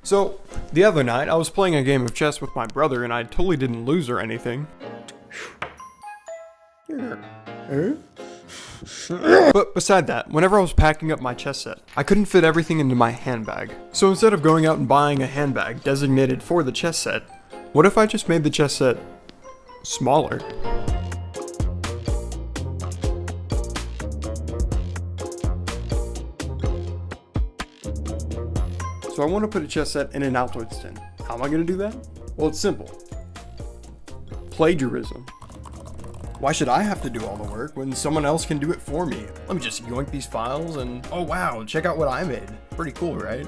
So, the other night, I was playing a game of chess with my brother and I totally didn't lose or anything. But beside that, whenever I was packing up my chess set, I couldn't fit everything into my handbag. So instead of going out and buying a handbag designated for the chess set, what if I just made the chess set smaller? So I want to put a chess set in an Altoids tin. How am I going to do that? Well, it's simple. Plagiarism. Why should I have to do all the work when someone else can do it for me? Let me just yoink these files and, oh wow, check out what I made. Pretty cool, right?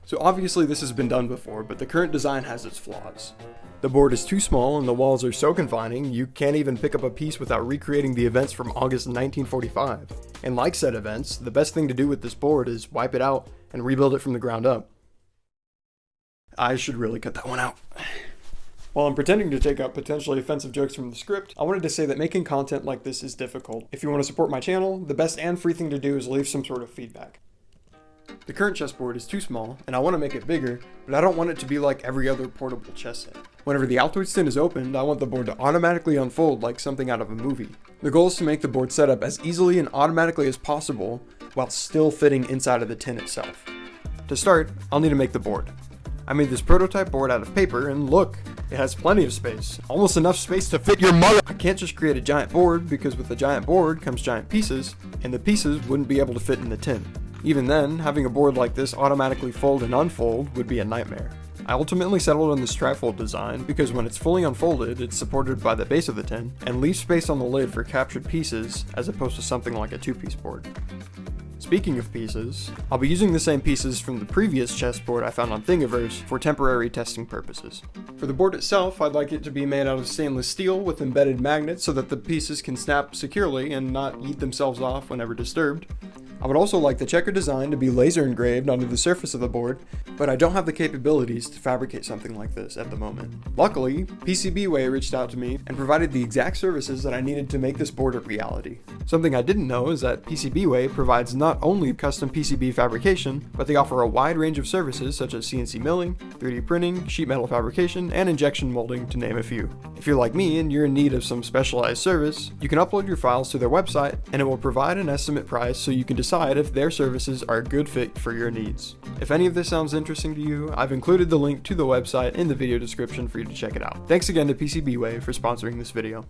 So obviously this has been done before, but the current design has its flaws. The board is too small and the walls are so confining, you can't even pick up a piece without recreating the events from August 1945. And like said events, the best thing to do with this board is wipe it out and rebuild it from the ground up. I should really cut that one out. While I'm pretending to take out potentially offensive jokes from the script, I wanted to say that making content like this is difficult. If you want to support my channel, the best and free thing to do is leave some sort of feedback. The current chessboard is too small, and I want to make it bigger, but I don't want it to be like every other portable chess set. Whenever the Altoids tin is opened, I want the board to automatically unfold like something out of a movie. The goal is to make the board setup as easily and automatically as possible, while still fitting inside of the tin itself. To start, I'll need to make the board. I made this prototype board out of paper, and look, it has plenty of space. Almost enough space to fit your mother! I can't just create a giant board, because with a giant board comes giant pieces, and the pieces wouldn't be able to fit in the tin. Even then, having a board like this automatically fold and unfold would be a nightmare. I ultimately settled on this trifold design because when it's fully unfolded, it's supported by the base of the tin, and leaves space on the lid for captured pieces as opposed to something like a two-piece board. Speaking of pieces, I'll be using the same pieces from the previous chessboard I found on Thingiverse for temporary testing purposes. For the board itself, I'd like it to be made out of stainless steel with embedded magnets so that the pieces can snap securely and not eat themselves off whenever disturbed. I would also like the checker design to be laser engraved onto the surface of the board, but I don't have the capabilities to fabricate something like this at the moment. Luckily, PCBWay reached out to me and provided the exact services that I needed to make this board a reality. Something I didn't know is that PCBWay provides not only custom PCB fabrication, but they offer a wide range of services such as CNC milling, 3D printing, sheet metal fabrication, and injection molding, to name a few. If you're like me and you're in need of some specialized service, you can upload your files to their website and it will provide an estimate price so you can decide if their services are a good fit for your needs. If any of this sounds interesting to you, I've included the link to the website in the video description for you to check it out. Thanks again to PCBWay for sponsoring this video.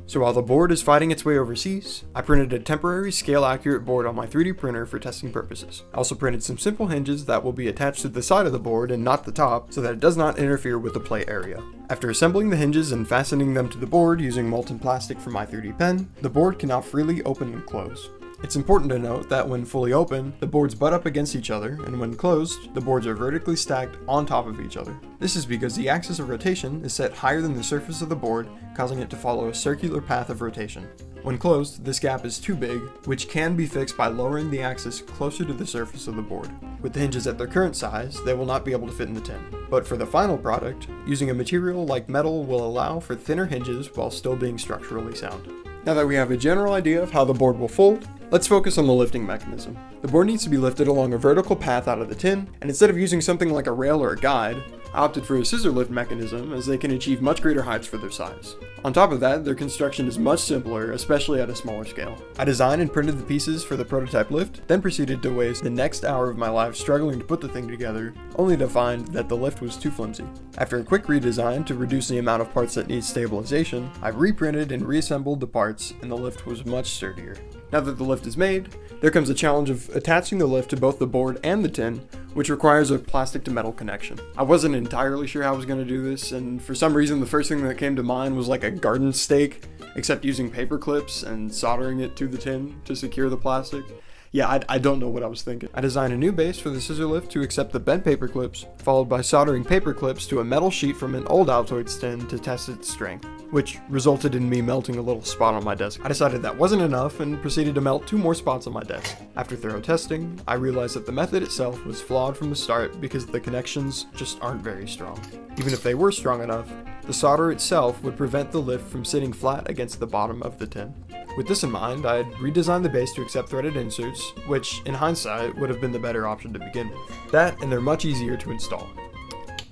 So while the board is fighting its way overseas, I printed a temporary scale-accurate board on my 3D printer for testing purposes. I also printed some simple hinges that will be attached to the side of the board and not the top, so that it does not interfere with the play area. After assembling the hinges and fastening them to the board using molten plastic from my 3D pen, the board can now freely open and close. It's important to note that when fully open, the boards butt up against each other, and when closed, the boards are vertically stacked on top of each other. This is because the axis of rotation is set higher than the surface of the board, causing it to follow a circular path of rotation. When closed, this gap is too big, which can be fixed by lowering the axis closer to the surface of the board. With the hinges at their current size, they will not be able to fit in the tin. But for the final product, using a material like metal will allow for thinner hinges while still being structurally sound. Now that we have a general idea of how the board will fold, let's focus on the lifting mechanism. The board needs to be lifted along a vertical path out of the tin, and instead of using something like a rail or a guide, I opted for a scissor lift mechanism as they can achieve much greater heights for their size. On top of that, their construction is much simpler, especially at a smaller scale. I designed and printed the pieces for the prototype lift, then proceeded to waste the next hour of my life struggling to put the thing together, only to find that the lift was too flimsy. After a quick redesign to reduce the amount of parts that need stabilization, I reprinted and reassembled the parts, and the lift was much sturdier. Now that the lift is made, there comes a challenge of attaching the lift to both the board and the tin, which requires a plastic to metal connection. I wasn't entirely sure how I was going to do this, and for some reason the first thing that came to mind was like a garden stake, except using paper clips and soldering it to the tin to secure the plastic. Yeah, I don't know what I was thinking. I designed a new base for the scissor lift to accept the bent paper clips, followed by soldering paper clips to a metal sheet from an old Altoids tin to test its strength, which resulted in me melting a little spot on my desk. I decided that wasn't enough and proceeded to melt 2 more spots on my desk. After thorough testing, I realized that the method itself was flawed from the start because the connections just aren't very strong. Even if they were strong enough, the solder itself would prevent the lift from sitting flat against the bottom of the tin. With this in mind, I'd redesigned the base to accept threaded inserts, which, in hindsight, would have been the better option to begin with. That, and they're much easier to install.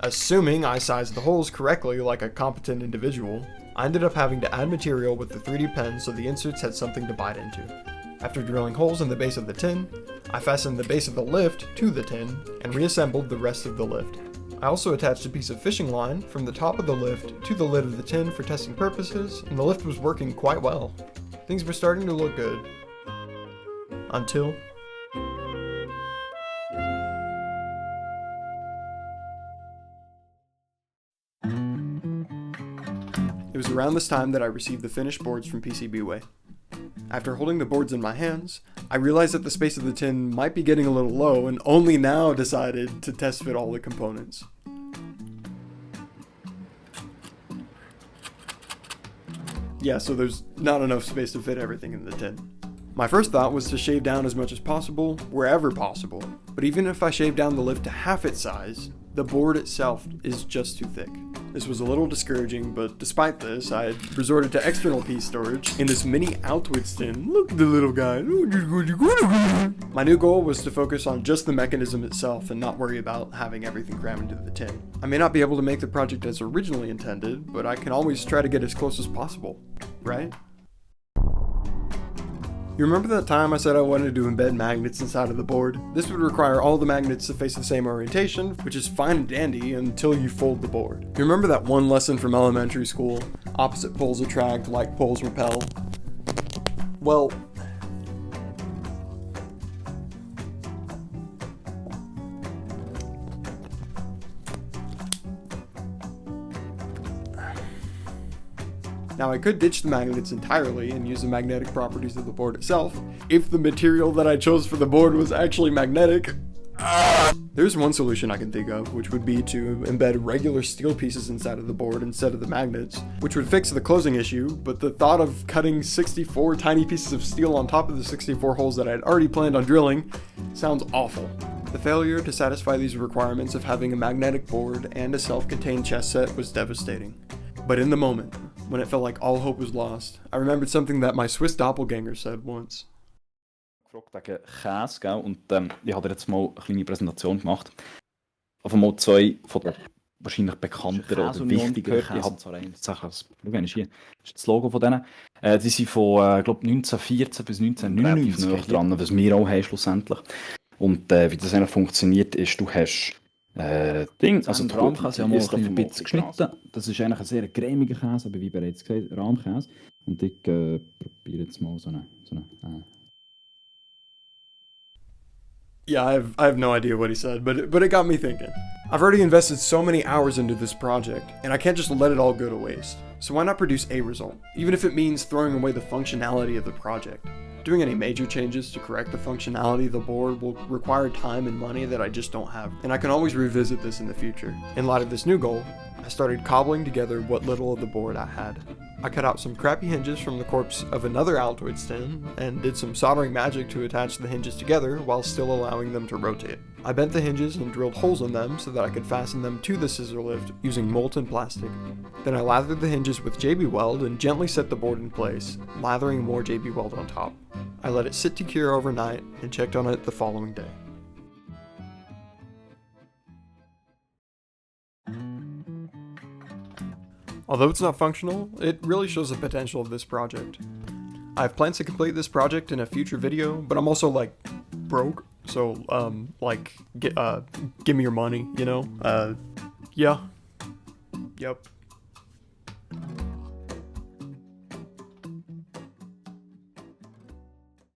Assuming I sized the holes correctly like a competent individual, I ended up having to add material with the 3D pen so the inserts had something to bite into. After drilling holes in the base of the tin, I fastened the base of the lift to the tin and reassembled the rest of the lift. I also attached a piece of fishing line from the top of the lift to the lid of the tin for testing purposes, and the lift was working quite well. Things were starting to look good. Until... It was around this time that I received the finished boards from PCBWay. After holding the boards in my hands, I realized that the space of the tin might be getting a little low and only now decided to test fit all the components. Yeah, so there's not enough space to fit everything in the tin. My first thought was to shave down as much as possible, wherever possible, but even if I shaved down the lift to half its size, the board itself is just too thick. This was a little discouraging, but despite this, I had resorted to external piece storage in this mini Altoids tin. Look at the little guy. My new goal was to focus on just the mechanism itself and not worry about having everything crammed into the tin. I may not be able to make the project as originally intended, but I can always try to get as close as possible, right? You remember that time I said I wanted to embed magnets inside of the board? This would require all the magnets to face the same orientation, which is fine and dandy until you fold the board. You remember that one lesson from elementary school? Opposite poles attract, like poles repel. Well, now I could ditch the magnets entirely and use the magnetic properties of the board itself, if the material that I chose for the board was actually magnetic. There's one solution I can think of, which would be to embed regular steel pieces inside of the board instead of the magnets, which would fix the closing issue, but the thought of cutting 64 tiny pieces of steel on top of the 64 holes that I had already planned on drilling sounds awful. The failure to satisfy these requirements of having a magnetic board and a self-contained chess set was devastating. But in the moment, when it felt like all hope was lost, I remembered something that my Swiss doppelganger said once. Gefragt wegen Käse, gell? Und ich habe dir jetzt mal eine kleine Präsentation gemacht. Auf einmal zwei von den wahrscheinlich bekannteren oder wichtigeren Käsezareien. Schau, ist hier. Das ist das Logo von denen. Die sind von, glaube 1914 bis 1999 noch dran, was wir auch haben schlussendlich. Und wie das eigentlich funktioniert, ist, du hast Ding, also der Rahmkäse haben wir ein bisschen geschnitten. Das ist eigentlich ein sehr cremiger Käse, aber wie bereits gesagt, Rahmkäse. Und ich probiere jetzt mal so eine Yeah, I have no idea what he said, but it got me thinking. I've already invested so many hours into this project, and I can't just let it all go to waste. So why not produce a result, even if it means throwing away the functionality of the project? Doing any major changes to correct the functionality of the board will require time and money that I just don't have, and I can always revisit this in the future. In light of this new goal, I started cobbling together what little of the board I had. I cut out some crappy hinges from the corpse of another Altoids tin, and did some soldering magic to attach the hinges together while still allowing them to rotate. I bent the hinges and drilled holes in them so that I could fasten them to the scissor lift using molten plastic. Then I lathered the hinges with JB Weld and gently set the board in place, lathering more JB Weld on top. I let it sit to cure overnight and checked on it the following day. Although it's not functional, it really shows the potential of this project. I have plans to complete this project in a future video, but I'm also broke, so give me your money, you know? Yeah. Yep.